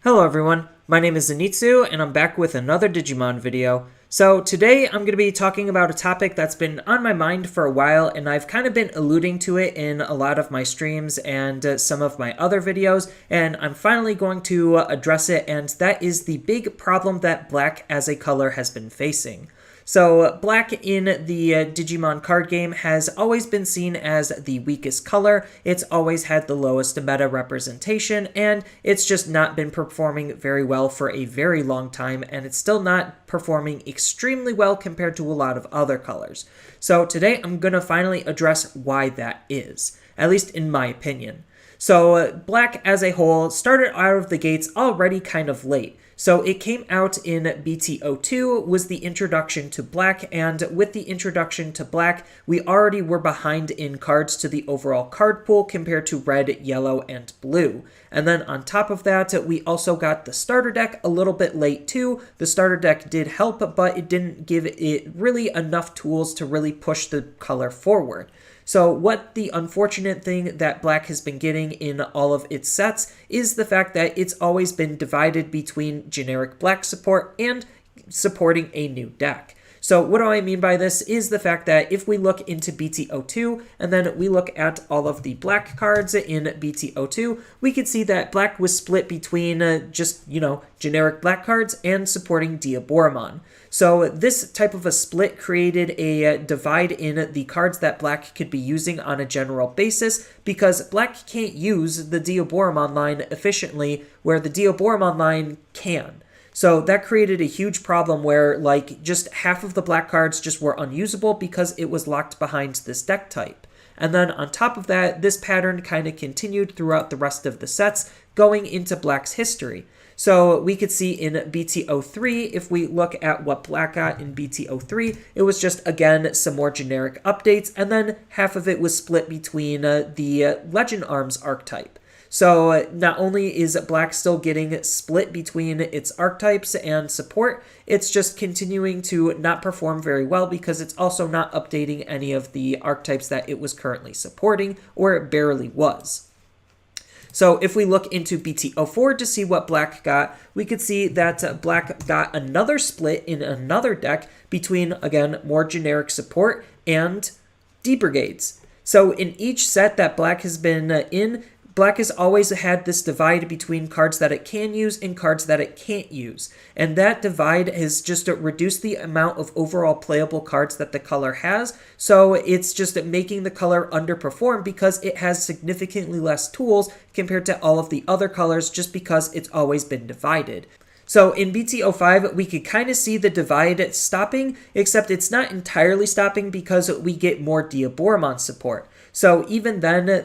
Hello everyone, my name is Zenitsu and I'm back with another Digimon video. So today I'm going to be talking about a topic that's been on my mind for a while, and I've kind of been alluding to it in a lot of my streams and some of my other videos, and I'm finally going to address it, and that is the big problem that black as a color has been facing. So black in the Digimon card game has always been seen as the weakest color. It's always had the lowest meta representation, and it's just not been performing very well for a very long time, and it's still not performing extremely well compared to a lot of other colors. So today I'm going to finally address why that is, at least in my opinion. So black as a whole started out of the gates already kind of late. So it came out in BT02 was the introduction to black, and with the introduction to black, we already were behind in cards to the overall card pool compared to red, yellow, and blue. And then on top of that, we also got the starter deck a little bit late too. The starter deck did help, but it didn't give it really enough tools to really push the color forward. So what the unfortunate thing that black has been getting in all of its sets is the fact that it's always been divided between generic black support and supporting a new deck. So what do I mean by this is the fact that if we look into BT02 and then we look at all of the black cards in BT02, we can see that black was split between generic black cards and supporting Diaboromon. So this type of a split created a divide in the cards that black could be using on a general basis, because black can't use the Diaboromon line efficiently where the Diaboromon line can. So that created a huge problem where just half of the black cards just were unusable because it was locked behind this deck type. And then on top of that, this pattern kind of continued throughout the rest of the sets going into black's history. So we could see in BT03, if we look at what black got in BT03, it was just, again, some more generic updates, and then half of it was split between the Legend Arms archetype. So not only is black still getting split between its archetypes and support, it's just continuing to not perform very well because it's also not updating any of the archetypes that it was currently supporting, or it barely was. So if we look into BT04 to see what black got, we could see that black got another split in another deck between, again, more generic support and D-Brigades. So in each set that black has been in, black has always had this divide between cards that it can use and cards that it can't use. And that divide has just reduced the amount of overall playable cards that the color has. So it's just making the color underperform because it has significantly less tools compared to all of the other colors, just because it's always been divided. So in BT05, we could kind of see the divide stopping, except it's not entirely stopping because we get more Diaboromon support. So even then,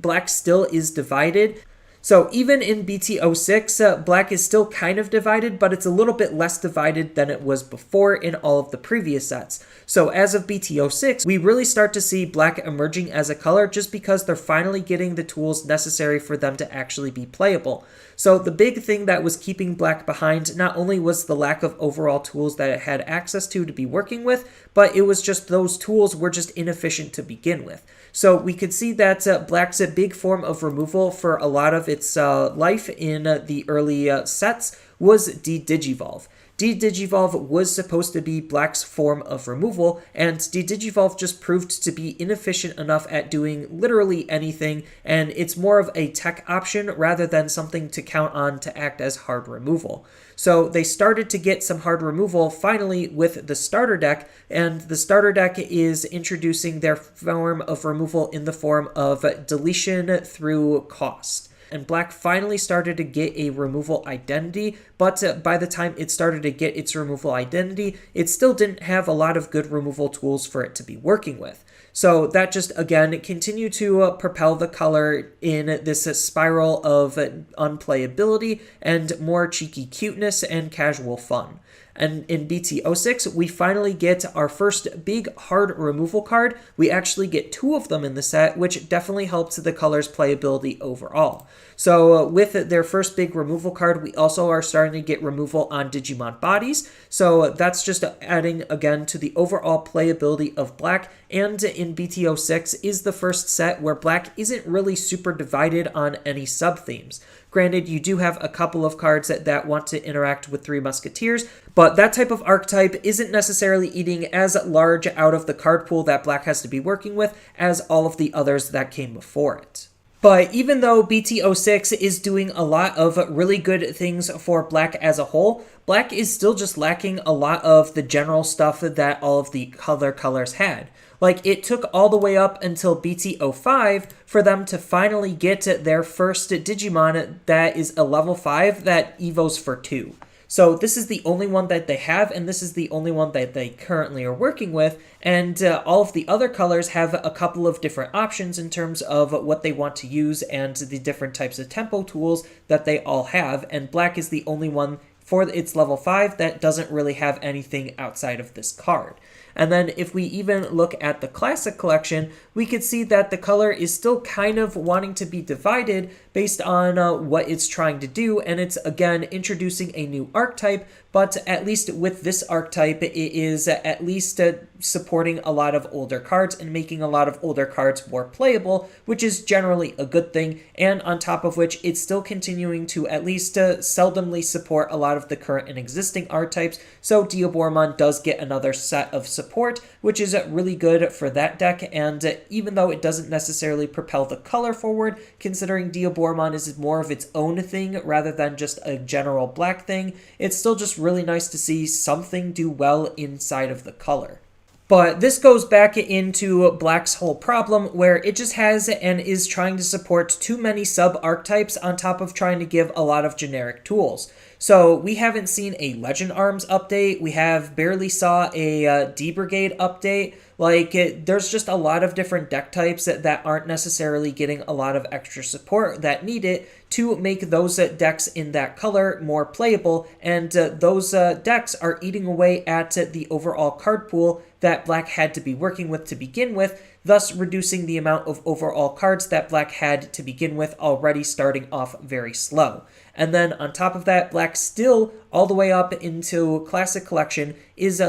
black still is divided. So even in BT06, black is still kind of divided, but it's a little bit less divided than it was before in all of the previous sets. So as of BT06, we really start to see black emerging as a color just because they're finally getting the tools necessary for them to actually be playable. So the big thing that was keeping black behind not only was the lack of overall tools that it had access to be working with, but it was just those tools were just inefficient to begin with. So we could see that black's a big form of removal for a lot of its life in the early sets was D-Digivolve. D-Digivolve was supposed to be black's form of removal, and D-Digivolve just proved to be inefficient enough at doing literally anything, and it's more of a tech option rather than something to count on to act as hard removal. So they started to get some hard removal finally with the starter deck, and the starter deck is introducing their form of removal in the form of deletion through cost. And black finally started to get a removal identity, but by the time it started to get its removal identity, it still didn't have a lot of good removal tools for it to be working with. So that just, again, continued to propel the color in this spiral of unplayability and more cheeky cuteness and casual fun. And in BT06, we finally get our first big hard removal card. We actually get two of them in the set, which definitely helps the color's playability overall. So with their first big removal card, we also are starting to get removal on Digimon bodies. So that's just adding again to the overall playability of black. And in BT06 is the first set where black isn't really super divided on any sub-themes. Granted, you do have a couple of cards that want to interact with Three Musketeers, but that type of archetype isn't necessarily eating as large out of the card pool that black has to be working with as all of the others that came before it. But even though BT06 is doing a lot of really good things for black as a whole, black is still just lacking a lot of the general stuff that all of the other colors had. Like, it took all the way up until BT05 for them to finally get their first Digimon that is a level 5 that evos for 2. So this is the only one that they have, and this is the only one that they currently are working with, and all of the other colors have a couple of different options in terms of what they want to use and the different types of tempo tools that they all have, and black is the only one for its level 5 that doesn't really have anything outside of this card. And then if we even look at the classic collection, we could see that the color is still kind of wanting to be divided based on what it's trying to do, and it's again introducing a new archetype, but at least with this archetype, it is at least supporting a lot of older cards and making a lot of older cards more playable, which is generally a good thing, and on top of which, it's still continuing to at least seldomly support a lot of the current and existing archetypes, so Diaboromon does get another set of support, which is really good for that deck, and even though it doesn't necessarily propel the color forward, considering Diaboromon is more of its own thing rather than just a general black thing, it's still just really nice to see something do well inside of the color. But this goes back into black's whole problem where it just has and is trying to support too many sub-archetypes on top of trying to give a lot of generic tools. So we haven't seen a Legend Arms update, we have barely saw a D-Brigade update. Like, there's just a lot of different deck types that aren't necessarily getting a lot of extra support that need it to make those decks in that color more playable, and those decks are eating away at the overall card pool that black had to be working with to begin with, thus reducing the amount of overall cards that black had to begin with, already starting off very slow. And then on top of that, black still, all the way up into Classic Collection, is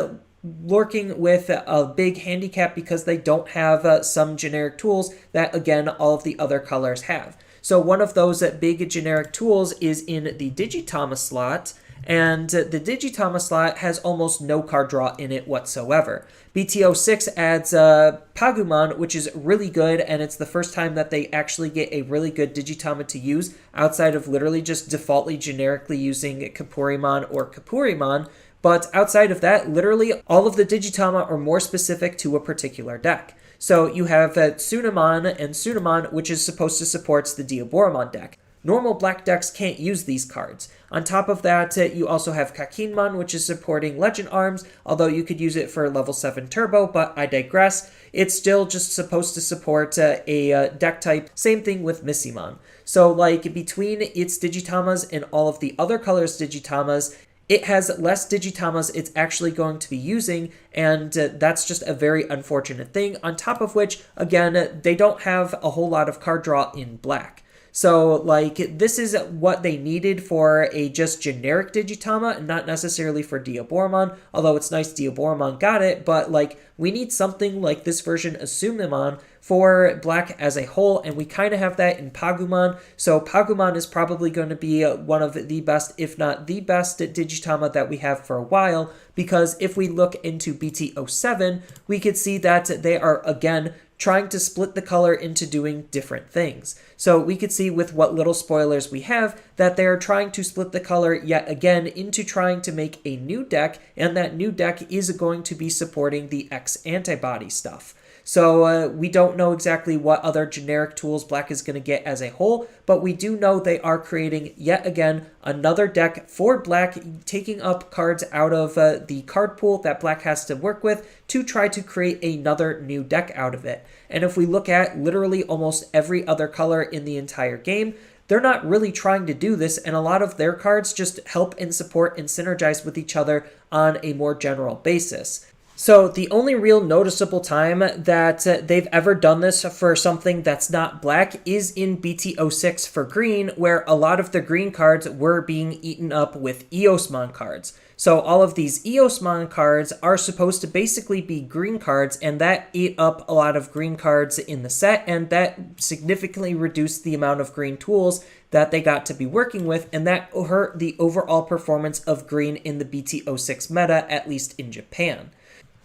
lurking with a big handicap because they don't have some generic tools that, again, all of the other colors have. So one of those big generic tools is in the digitama slot, and the digitama slot has almost no card draw in it whatsoever. BT06 adds Pagumon, which is really good, and it's the first time that they actually get a really good digitama to use outside of literally just defaultly generically using Kapurimon or Kapurimon. But outside of that, literally all of the digitama are more specific to a particular deck. So you have Tsunamon and Tsunamon, which is supposed to support the Diaboromon deck. Normal black decks can't use these cards. On top of that, you also have Kakinmon, which is supporting Legend Arms, although you could use it for level 7 Turbo, but I digress. It's still just supposed to support a deck type. Same thing with Missimon. So like between its digitamas and all of the other colors' digitamas, it has less digitamas it's actually going to be using, and that's just a very unfortunate thing. On top of which, again, they don't have a whole lot of card draw in black. So, like, this is what they needed for a just generic Digitama, and not necessarily for Diaboromon, although it's nice Diaboromon got it, but, like, we need something like this version of Sumimon for black as a whole, and we kind of have that in Pagumon, so Pagumon is probably going to be one of the best, if not the best, Digitama that we have for a while, because if we look into BT07, we could see that they are, again, trying to split the color into doing different things. So we could see with what little spoilers we have that they are trying to split the color yet again into trying to make a new deck, and that new deck is going to be supporting the X antibody stuff. So we don't know exactly what other generic tools black is going to get as a whole, but we do know they are creating yet again another deck for black, taking up cards out of the card pool that black has to work with to try to create another new deck out of it. And if we look at literally almost every other color in the entire game, they're not really trying to do this, and a lot of their cards just help and support and synergize with each other on a more general basis. So the only real noticeable time that they've ever done this for something that's not black is in BT06 for green, where a lot of the green cards were being eaten up with Eosmon cards. So all of these Eosmon cards are supposed to basically be green cards, and that ate up a lot of green cards in the set, and that significantly reduced the amount of green tools that they got to be working with, and that hurt the overall performance of green in the BT06 meta, at least in Japan.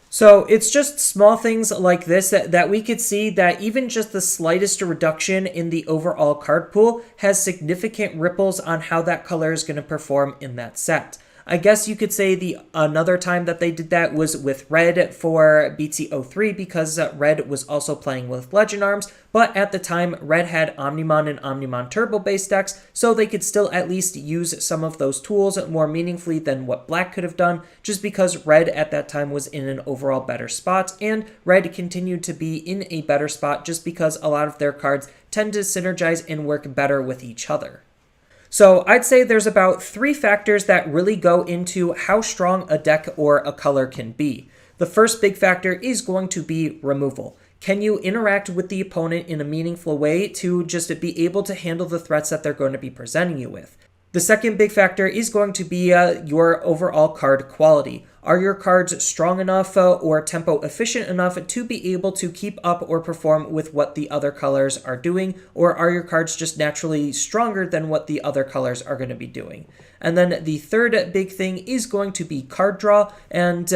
So it's just small things like this that we could see that even just the slightest reduction in the overall card pool has significant ripples on how that color is going to perform in that set. I guess you could say another time that they did that was with red for BT03 because red was also playing with Legend Arms, but at the time red had Omnimon and Omnimon Turbo based decks, so they could still at least use some of those tools more meaningfully than what black could have done, just because red at that time was in an overall better spot, and red continued to be in a better spot just because a lot of their cards tend to synergize and work better with each other. So I'd say there's about 3 factors that really go into how strong a deck or a color can be. The first big factor is going to be removal. Can you interact with the opponent in a meaningful way to just be able to handle the threats that they're going to be presenting you with? The second big factor is going to be your overall card quality. Are your cards strong enough or tempo efficient enough to be able to keep up or perform with what the other colors are doing, or are your cards just naturally stronger than what the other colors are going to be doing? And then the third big thing is going to be card draw and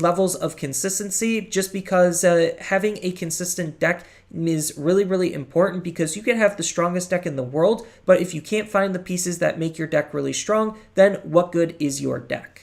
levels of consistency, just because having a consistent deck is really, really important, because you can have the strongest deck in the world, but if you can't find the pieces that make your deck really strong, then what good is your deck?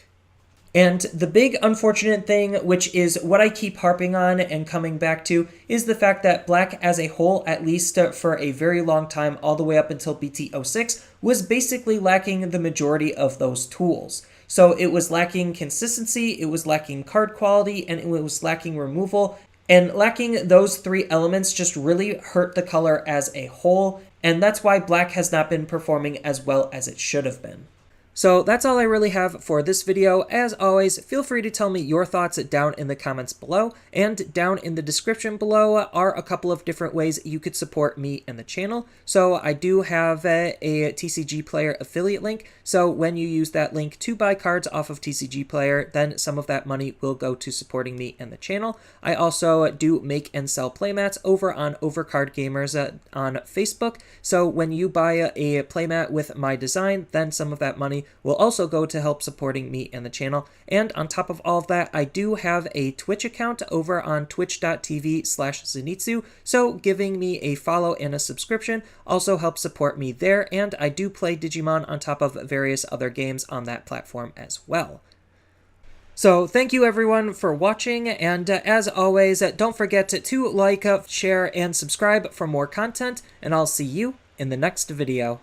And the big unfortunate thing, which is what I keep harping on and coming back to, is the fact that black as a whole, at least for a very long time, all the way up until BT06, was basically lacking the majority of those tools. So it was lacking consistency, it was lacking card quality, and it was lacking removal. And lacking those 3 elements just really hurt the color as a whole, and that's why black has not been performing as well as it should have been. So that's all I really have for this video. As always, feel free to tell me your thoughts down in the comments below, and down in the description below are a couple of different ways you could support me and the channel. So I do have a TCG Player affiliate link, so when you use that link to buy cards off of TCG Player, then some of that money will go to supporting me and the channel. I also do make and sell playmats over on Overcard Gamers on Facebook, so when you buy a playmat with my design, then some of that money will also go to help supporting me and the channel. And on top of all of that, I do have a Twitch account over on twitch.tv/Zenitsu, so giving me a follow and a subscription also helps support me there, and I do play Digimon on top of various other games on that platform as well. So thank you everyone for watching, and as always, don't forget to like, share, and subscribe for more content, and I'll see you in the next video.